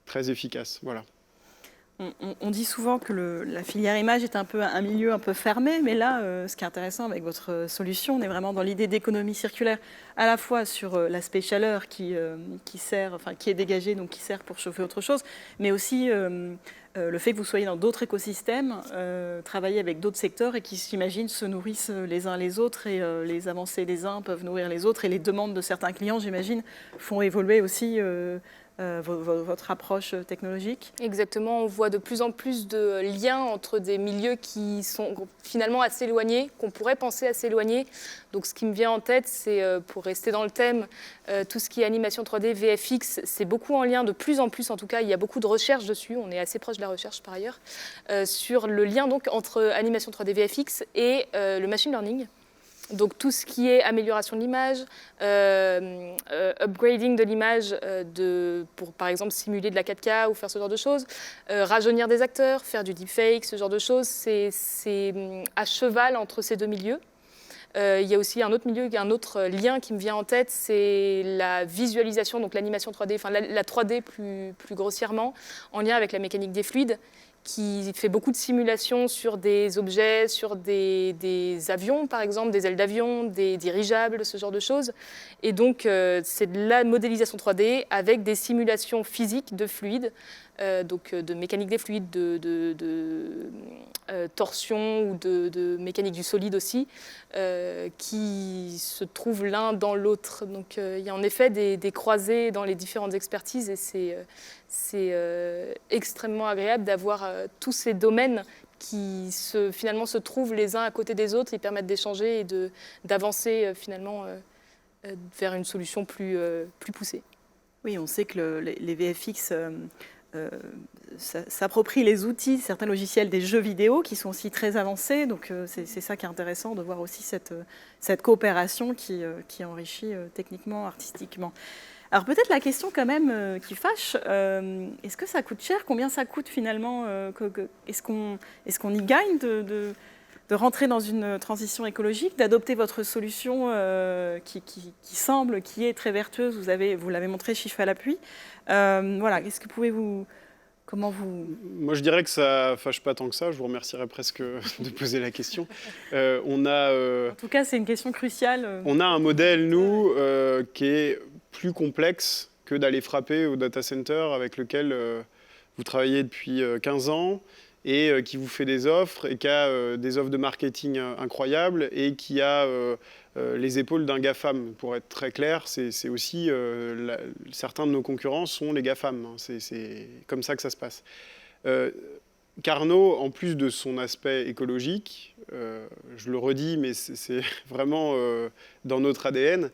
très efficace. Voilà. On dit souvent que la filière image est un milieu un peu fermé, mais là, ce qui est intéressant avec votre solution, on est vraiment dans l'idée d'économie circulaire, à la fois sur l'aspect chaleur qui est dégagé, donc qui sert pour chauffer autre chose, mais aussi le fait que vous soyez dans d'autres écosystèmes, travailler avec d'autres secteurs et qui, j'imagine, se nourrissent les uns les autres et les avancées des uns peuvent nourrir les autres et les demandes de certains clients, j'imagine, font évoluer aussi votre approche technologique. Exactement, on voit de plus en plus de liens entre des milieux qui sont finalement assez éloignés, qu'on pourrait penser assez éloignés. Donc ce qui me vient en tête, c'est, pour rester dans le thème, tout ce qui est animation 3D, VFX, c'est beaucoup en lien, de plus en plus en tout cas, il y a beaucoup de recherche dessus, on est assez proche de la recherche par ailleurs, sur le lien donc entre animation 3D, VFX et le machine learning. Donc tout ce qui est amélioration de l'image, upgrading de l'image pour par exemple simuler de la 4K ou faire ce genre de choses, rajeunir des acteurs, faire du deepfake, ce genre de choses, c'est à cheval entre ces deux milieux. Il y a aussi un autre milieu, un autre lien qui me vient en tête, c'est la visualisation, donc l'animation 3D, enfin la 3D plus grossièrement, en lien avec la mécanique des fluides, qui fait beaucoup de simulations sur des objets, sur des avions, par exemple, des ailes d'avion, des dirigeables, ce genre de choses. Et donc, c'est de la modélisation 3D avec des simulations physiques de fluides, donc de mécanique des fluides, de torsion ou de mécanique du solide aussi, qui se trouvent l'un dans l'autre. Donc, il y a en effet des croisées dans les différentes expertises et c'est extrêmement agréable d'avoir tous ces domaines qui finalement se trouvent les uns à côté des autres, ils permettent d'échanger et d'avancer finalement vers une solution plus poussée. Oui, on sait que les VFX s'approprient les outils, certains logiciels des jeux vidéo qui sont aussi très avancés. Donc c'est ça qui est intéressant de voir aussi cette coopération qui enrichit techniquement, artistiquement. Alors peut-être la question quand même qui fâche, est-ce que ça coûte cher? Combien ça coûte finalement? Est-ce qu'on y gagne de rentrer dans une transition écologique, d'adopter votre solution qui semble, qui est très vertueuse? Vous l'avez montré, chiffre à l'appui. Voilà, est-ce que comment vous... Moi, je dirais que ça fâche pas tant que ça. Je vous remercierais presque de poser la question. En tout cas, c'est une question cruciale. On a un modèle, nous, qui est plus complexe que d'aller frapper au data center avec lequel vous travaillez depuis 15 ans et qui vous fait des offres et qui a des offres de marketing incroyables et qui a les épaules d'un GAFAM. Pour être très clair, c'est aussi certains de nos concurrents sont les GAFAM. Hein. C'est comme ça que ça se passe. Carnot, en plus de son aspect écologique, je le redis, mais c'est vraiment dans notre ADN,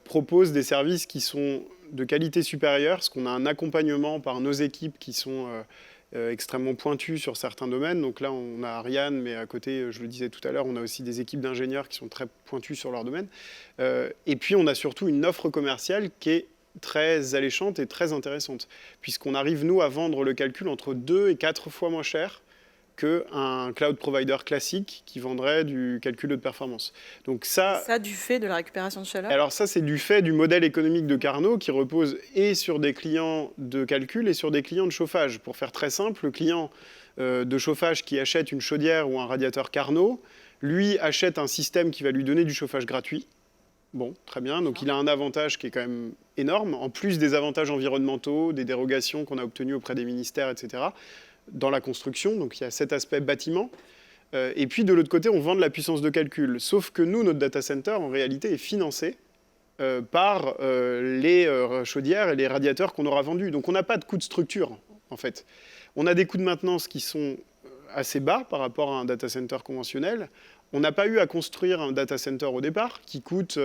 propose des services qui sont de qualité supérieure, parce qu'on a un accompagnement par nos équipes qui sont extrêmement pointues sur certains domaines. Donc là, on a Ariane, mais à côté, je le disais tout à l'heure, on a aussi des équipes d'ingénieurs qui sont très pointues sur leur domaine. Et puis, on a surtout une offre commerciale qui est très alléchante et très intéressante, puisqu'on arrive, nous, à vendre le calcul entre 2 et 4 fois moins cher qu'un cloud provider classique qui vendrait du calcul de performance. Donc ça du fait de la récupération de chaleur? Alors ça, c'est du fait du modèle économique de Carnot qui repose et sur des clients de calcul et sur des clients de chauffage. Pour faire très simple, le client de chauffage qui achète une chaudière ou un radiateur Carnot, lui achète un système qui va lui donner du chauffage gratuit. Bon, très bien. Donc il a un avantage qui est quand même énorme, en plus des avantages environnementaux, des dérogations qu'on a obtenues auprès des ministères, etc., dans la construction. Donc il y a cet aspect bâtiment. Et puis de l'autre côté, on vend de la puissance de calcul. Sauf que nous, notre data center, en réalité, est financé par les chaudières et les radiateurs qu'on aura vendus. Donc on n'a pas de coût de structure, en fait. On a des coûts de maintenance qui sont assez bas par rapport à un data center conventionnel. On n'a pas eu à construire un data center au départ qui coûte,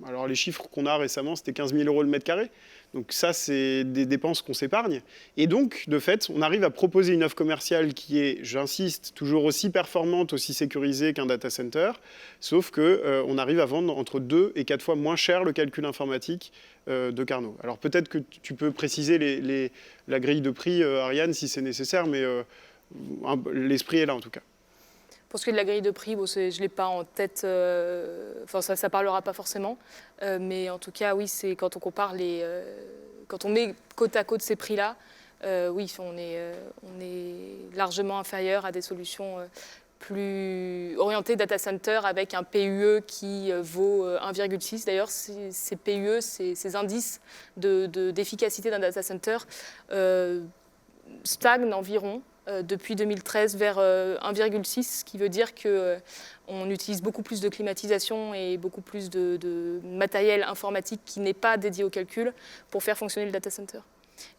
alors les chiffres qu'on a récemment, c'était 15 000 € le mètre carré. Donc ça, c'est des dépenses qu'on s'épargne. Et donc, de fait, on arrive à proposer une offre commerciale qui est, j'insiste, toujours aussi performante, aussi sécurisée qu'un data center, sauf qu'on arrive à vendre entre 2 et 4 fois moins cher le calcul informatique de Carnot. Alors peut-être que tu peux préciser la grille de prix, Ariane, si c'est nécessaire, mais l'esprit est là en tout cas. Pour ce qui est de la grille de prix, bon, je ne l'ai pas en tête, ça ne parlera pas forcément. Mais en tout cas, oui, c'est quand on compare quand on met côte à côte ces prix-là, oui, on est largement inférieur à des solutions plus orientées data center avec un PUE qui vaut 1,6. D'ailleurs, ces PUE, ces indices d'efficacité d'un data center stagnent environ depuis 2013 vers 1,6, ce qui veut dire qu'on utilise beaucoup plus de climatisation et beaucoup plus de matériel informatique qui n'est pas dédié au calcul pour faire fonctionner le data center.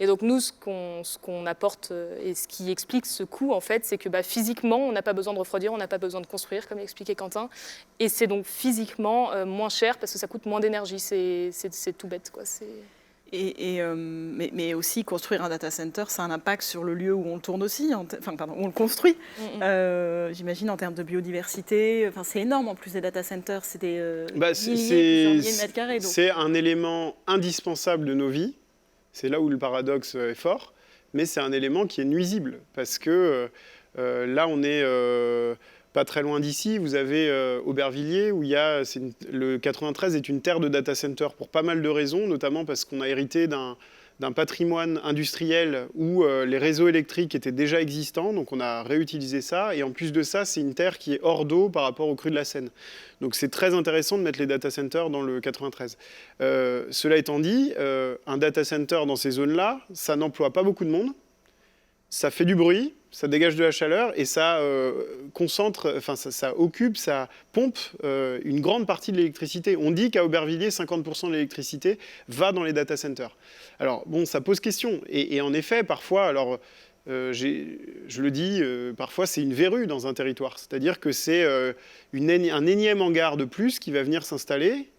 Et donc nous, ce qu'on apporte et ce qui explique ce coût, en fait, c'est que physiquement, on n'a pas besoin de refroidir, on n'a pas besoin de construire, comme l'expliquait Quentin, et c'est donc physiquement moins cher parce que ça coûte moins d'énergie. C'est tout bête, quoi. Mais aussi construire un data center, ça a un impact sur le lieu où on le tourne aussi, où on le construit. J'imagine en termes de biodiversité, c'est énorme en plus des data centers, c'est des milliers de mètres carrés. C'est un élément indispensable de nos vies, c'est là où le paradoxe est fort, mais c'est un élément qui est nuisible, parce que là on est pas très loin d'ici, vous avez Aubervilliers, où le 93 est une terre de data center pour pas mal de raisons, notamment parce qu'on a hérité d'un patrimoine industriel où les réseaux électriques étaient déjà existants, donc on a réutilisé ça, et en plus de ça, c'est une terre qui est hors d'eau par rapport au cru de la Seine. Donc c'est très intéressant de mettre les data centers dans le 93. Cela étant dit, un data center dans ces zones-là, ça n'emploie pas beaucoup de monde, ça fait du bruit, ça dégage de la chaleur et ça ça occupe, ça pompe une grande partie de l'électricité. On dit qu'à Aubervilliers, 50% de l'électricité va dans les data centers. Alors bon, ça pose question. Et en effet, parfois, je le dis, parfois c'est une verrue dans un territoire. C'est-à-dire que c'est un énième hangar de plus qui va venir s'installer,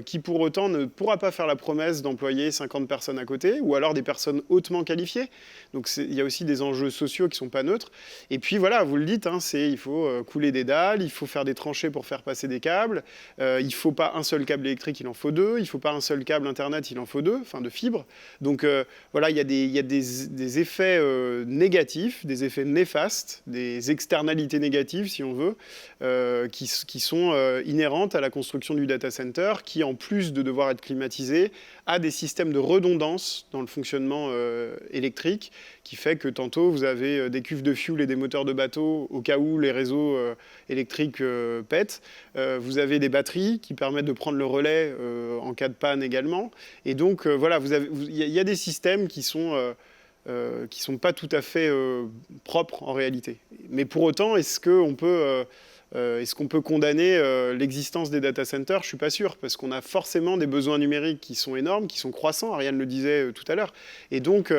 qui pour autant ne pourra pas faire la promesse d'employer 50 personnes à côté, ou alors des personnes hautement qualifiées. Donc il y a aussi des enjeux sociaux qui ne sont pas neutres. Et puis voilà, vous le dites, il faut couler des dalles, il faut faire des tranchées pour faire passer des câbles, il ne faut pas un seul câble électrique, il en faut deux, il ne faut pas un seul câble Internet, il en faut deux, de fibre. Donc voilà, il y a des effets négatifs, des effets néfastes, des externalités négatives, si on veut, qui sont inhérentes à la construction du data center, qui, en plus de devoir être climatisé, a des systèmes de redondance dans le fonctionnement électrique, qui fait que tantôt, vous avez des cuves de fuel et des moteurs de bateau au cas où les réseaux électriques pètent. Vous avez des batteries qui permettent de prendre le relais en cas de panne également. Et donc, voilà, il y a des systèmes qui sont pas tout à fait propres en réalité. Mais pour autant, est-ce qu'on peut condamner l'existence des data centers? Je ne suis pas sûr, parce qu'on a forcément des besoins numériques qui sont énormes, qui sont croissants, Ariane le disait tout à l'heure. Et donc,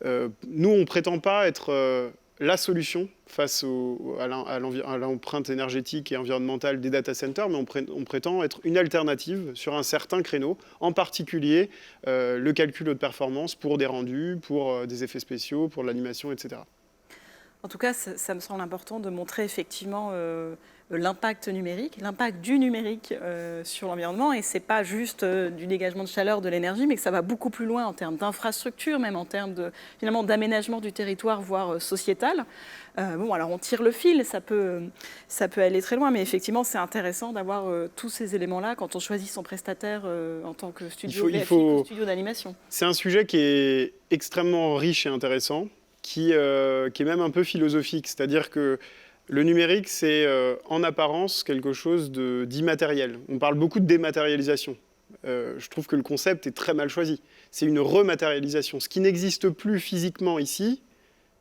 nous, on ne prétend pas être la solution face à l'empreinte énergétique et environnementale des data centers, mais on prétend être une alternative sur un certain créneau, en particulier le calcul haute performance pour des rendus, pour des effets spéciaux, pour l'animation, etc. En tout cas, ça me semble important de montrer effectivement l'impact numérique, l'impact du numérique sur l'environnement. Et ce n'est pas juste du dégagement de chaleur, de l'énergie, mais que ça va beaucoup plus loin en termes d'infrastructure, même en termes d'aménagement du territoire, voire sociétal. Alors on tire le fil, ça peut aller très loin, mais effectivement, c'est intéressant d'avoir tous ces éléments-là quand on choisit son prestataire en tant que studio d'animation. C'est un sujet qui est extrêmement riche et intéressant, qui est même un peu philosophique. C'est-à-dire que le numérique, c'est en apparence quelque chose d'immatériel. On parle beaucoup de dématérialisation. Je trouve que le concept est très mal choisi. C'est une rematérialisation. Ce qui n'existe plus physiquement ici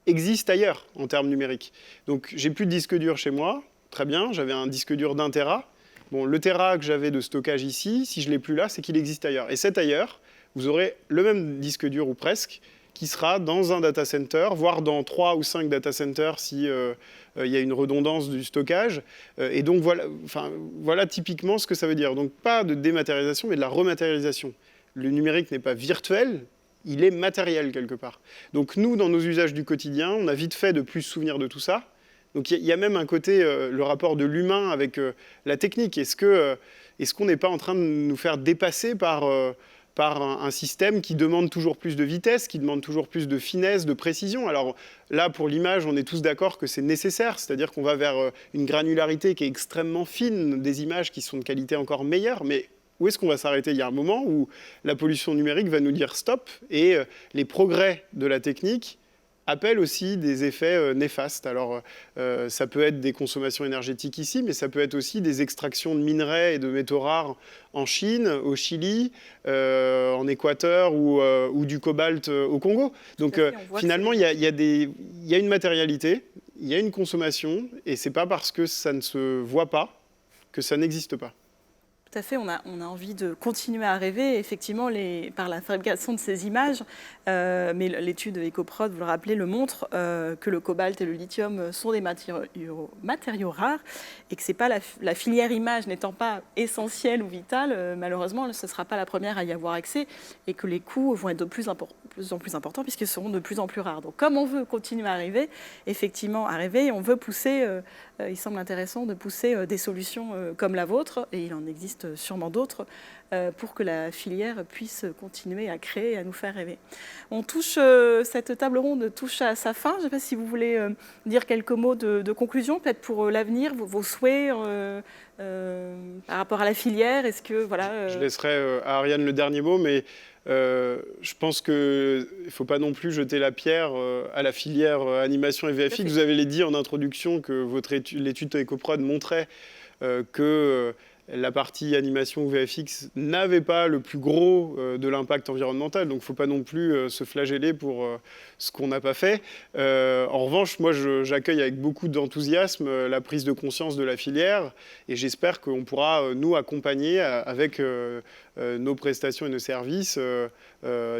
existe ailleurs en termes numériques. Donc j'ai plus de disque dur chez moi, très bien, j'avais un disque dur d'1 Tera. Bon, le Tera que j'avais de stockage ici, si je ne l'ai plus là, c'est qu'il existe ailleurs. Et cet ailleurs, vous aurez le même disque dur ou presque, qui sera dans un data center, voire dans 3 ou 5 data centers si il y a une redondance du stockage. Et donc voilà typiquement ce que ça veut dire. Donc pas de dématérialisation, mais de la rematérialisation. Le numérique n'est pas virtuel, il est matériel quelque part. Donc nous, dans nos usages du quotidien, on a vite fait de plus se souvenir de tout ça. Donc il y a même un côté, le rapport de l'humain avec la technique. Est-ce qu'on n'est pas en train de nous faire dépasser par un système qui demande toujours plus de vitesse, qui demande toujours plus de finesse, de précision? Alors là, pour l'image, on est tous d'accord que c'est nécessaire, c'est-à-dire qu'on va vers une granularité qui est extrêmement fine, des images qui sont de qualité encore meilleure, mais où est-ce qu'on va s'arrêter? Il y a un moment où la pollution numérique va nous dire stop, et les progrès de la technique appellent aussi des effets néfastes. Alors, ça peut être des consommations énergétiques ici, mais ça peut être aussi des extractions de minerais et de métaux rares en Chine, au Chili, en Équateur ou du cobalt au Congo. Donc, finalement, il y a une matérialité, il y a une consommation, et ce n'est pas parce que ça ne se voit pas que ça n'existe pas. Tout à fait, on a envie de continuer à rêver, effectivement, par la fabrication de ces images. Mais l'étude EcoProd, vous le rappelez, le montre que le cobalt et le lithium sont des matériaux rares et que c'est pas la filière image n'étant pas essentielle ou vitale, malheureusement, ce ne sera pas la première à y avoir accès et que les coûts vont être de plus en plus importants puisqu'ils seront de plus en plus rares. Donc, comme on veut continuer à rêver, effectivement, on veut pousser, il semble intéressant de pousser des solutions comme la vôtre, et il en existe sûrement d'autres, pour que la filière puisse continuer à créer et à nous faire rêver. Cette table ronde touche à sa fin. Je ne sais pas si vous voulez dire quelques mots de conclusion, peut-être pour l'avenir, vos souhaits par rapport à la filière. Est-ce que, voilà, Je laisserai à Ariane le dernier mot, mais je pense qu'il ne faut pas non plus jeter la pierre à la filière animation et VFX. Vous avez dit en introduction que l'étude EcoProd montrait que la partie animation ou VFX n'avait pas le plus gros de l'impact environnemental. Donc, il ne faut pas non plus se flageller pour ce qu'on n'a pas fait. En revanche, moi, j'accueille avec beaucoup d'enthousiasme la prise de conscience de la filière. Et j'espère qu'on pourra, nous, accompagner avec nos prestations et nos services,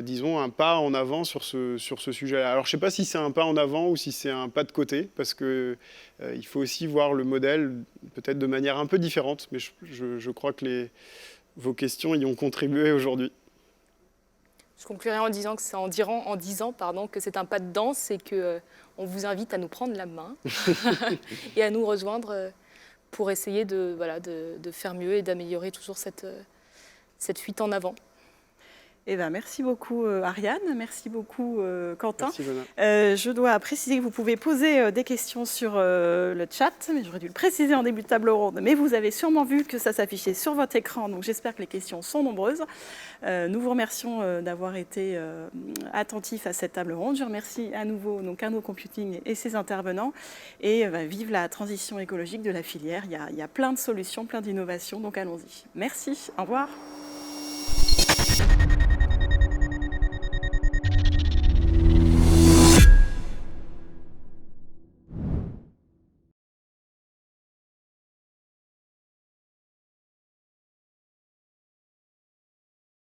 disons, un pas en avant sur ce sujet-là. Alors, je ne sais pas si c'est un pas en avant ou si c'est un pas de côté, parce qu'il faut aussi voir le modèle peut-être de manière un peu différente. Mais je crois que vos questions y ont contribué aujourd'hui. Je conclurai en disant que c'est un pas de danse et qu'on vous invite à nous prendre la main et à nous rejoindre pour essayer de faire mieux et d'améliorer toujours cette fuite en avant. Eh ben, merci beaucoup Ariane, merci beaucoup Quentin. Merci, Jonah. Je dois préciser que vous pouvez poser des questions sur le chat, mais j'aurais dû le préciser en début de table ronde. Mais vous avez sûrement vu que ça s'affichait sur votre écran, donc j'espère que les questions sont nombreuses. Nous vous remercions d'avoir été attentifs à cette table ronde. Je remercie à nouveau Carnot Computing et ses intervenants. Et vive la transition écologique de la filière. Il y a plein de solutions, plein d'innovations, donc allons-y. Merci, au revoir.